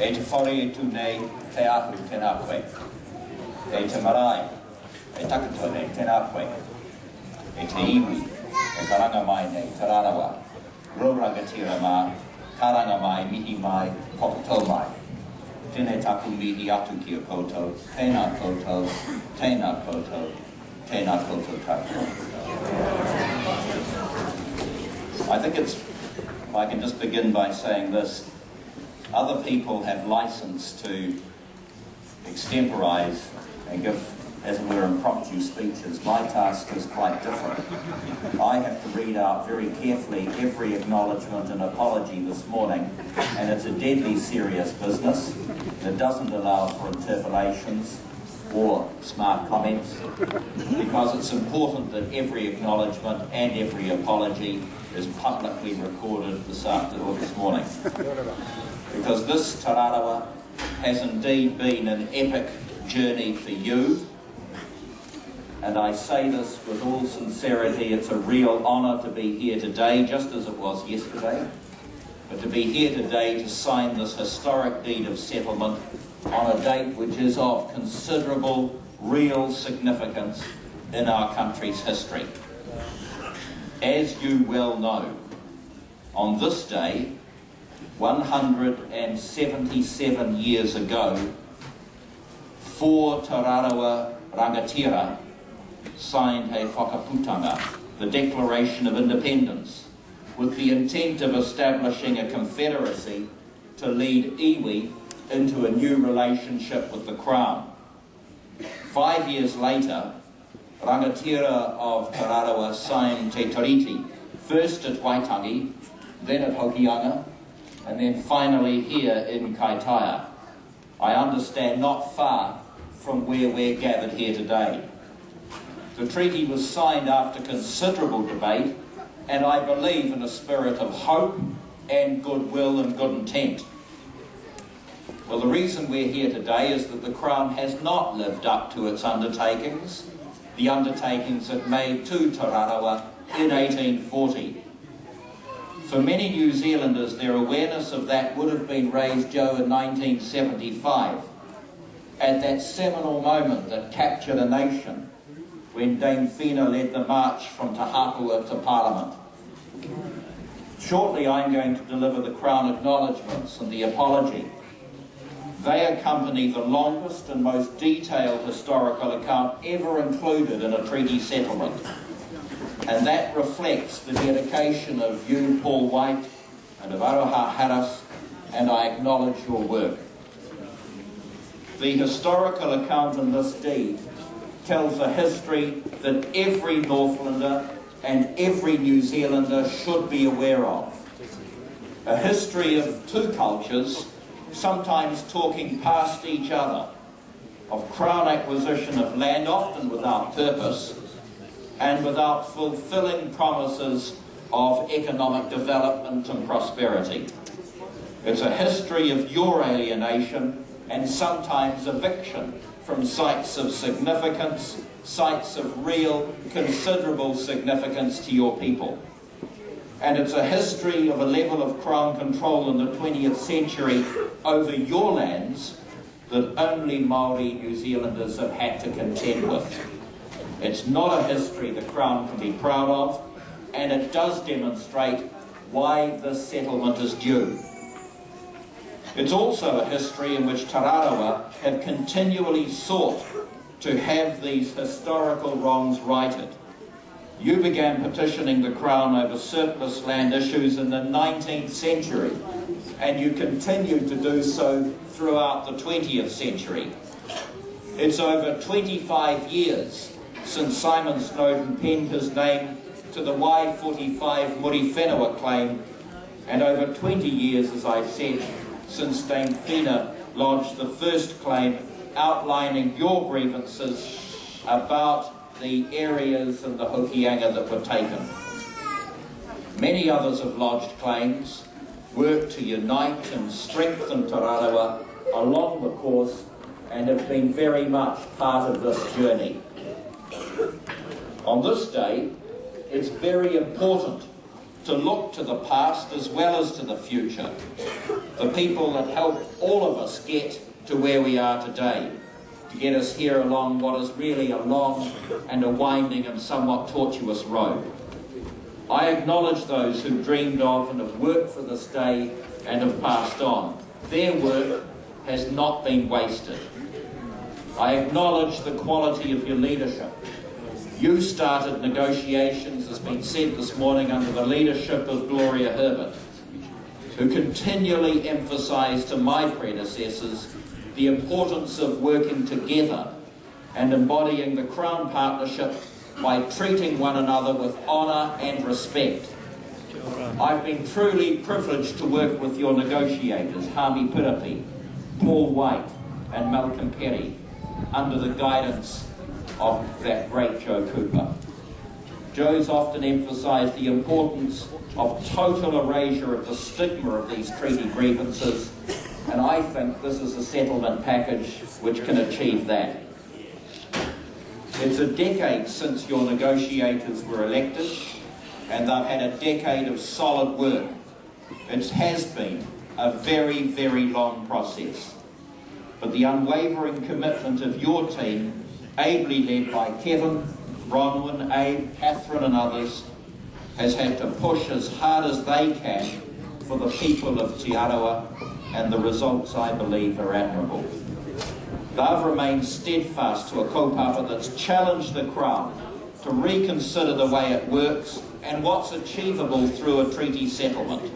E te whare e tu nei te ahu tēnā koe. E te marae, e takatua nei tēnā koe. E te iwi, e karanga mai nei te rarawa. Rorangatira mā, karanga mai, mihi mai, kokotau mai. Tēnei taku mihi atu ki a koutou, tēnā koutou, tēnā koutou, tēnā koutou taku. I think I can just begin by saying this. Other people have license to extemporize and give, as it were, impromptu speeches. My task is quite different. I have to read out very carefully every acknowledgement and apology this morning, and it's a deadly serious business. It doesn't allow for interpolations or smart comments, because it's important that every acknowledgement and every apology is publicly recorded this afternoon or this morning. Because this Te Rarawa has indeed been an epic journey for you, and I say this with all sincerity. It's a real honour to be here today, just as it was yesterday, but to be here today to sign this historic deed of settlement on a date which is of considerable real significance in our country's history. As you well know, on this day, 177 years ago, 4 Te Rarawa rangatira signed a whakaputanga, the Declaration of Independence, with the intent of establishing a confederacy to lead iwi into a new relationship with the Crown. 5 years later, rangatira of Te Rarawa signed Te Tiriti, first at Waitangi, then at Hokianga, and then finally here in Kaitaia. I understand not far from where we're gathered here today. The treaty was signed after considerable debate, and I believe in a spirit of hope and goodwill and good intent. Well, the reason we're here today is that the Crown has not lived up to its undertakings, the undertakings it made to Te Rarawa in 1840. For many New Zealanders, their awareness of that would have been raised, Joe, in 1975, at that seminal moment that captured a nation, when Dame Whina led the march from Te Hapua to Parliament. Shortly, I'm going to deliver the Crown acknowledgements and the apology. They accompany the longest and most detailed historical account ever included in a treaty settlement. And that reflects the dedication of you, Paul White, and of Aroha Harris, and I acknowledge your work. The historical account in this deed tells a history that every Northlander and every New Zealander should be aware of. A history of two cultures, sometimes talking past each other, of Crown acquisition of land, often without purpose, and without fulfilling promises of economic development and prosperity. It's a history of your alienation and sometimes eviction from sites of significance, sites of real, considerable significance to your people. And it's a history of a level of Crown control in the 20th century over your lands that only Māori New Zealanders have had to contend with. It's not a history the Crown can be proud of, and it does demonstrate why this settlement is due. It's also a history in which Te Rarawa have continually sought to have these historical wrongs righted. You began petitioning the Crown over surplus land issues in the 19th century, and you continued to do so throughout the 20th century. It's over 25 years since Simon Snowden penned his name to the Y45 Muri Whenua claim, and over 20 years, as I said, since Dame Whina lodged the first claim outlining your grievances about the areas in the Hokianga that were taken. Many others have lodged claims, worked to unite and strengthen Te Rarawa along the course, and have been very much part of this journey. On this day, it's very important to look to the past as well as to the future. The people that helped all of us get to where we are today, to get us here along what is really a long and a winding and somewhat tortuous road. I acknowledge those who dreamed of and have worked for this day and have passed on. Their work has not been wasted. I acknowledge the quality of your leadership. You started negotiations, as been said this morning, under the leadership of Gloria Herbert, who continually emphasised to my predecessors the importance of working together and embodying the Crown partnership by treating one another with honour and respect. I've been truly privileged to work with your negotiators, Hami Pirapi, Paul White and Malcolm Perry, under the guidance of that great Joe Cooper. Joe's often emphasised the importance of total erasure of the stigma of these treaty grievances, and I think this is a settlement package which can achieve that. It's a decade since your negotiators were elected, and they've had a decade of solid work. It has been a very, very long process. But the unwavering commitment of your team, ably led by Kevin, Bronwyn, Abe, Catherine and others, has had to push as hard as they can for the people of Te Rarawa, and the results, I believe, are admirable. They've remained steadfast to a kaupapa that's challenged the Crown to reconsider the way it works and what's achievable through a treaty settlement.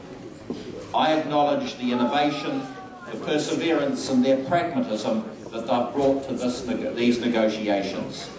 I acknowledge the innovation, the perseverance and their pragmatism that they've brought to these negotiations.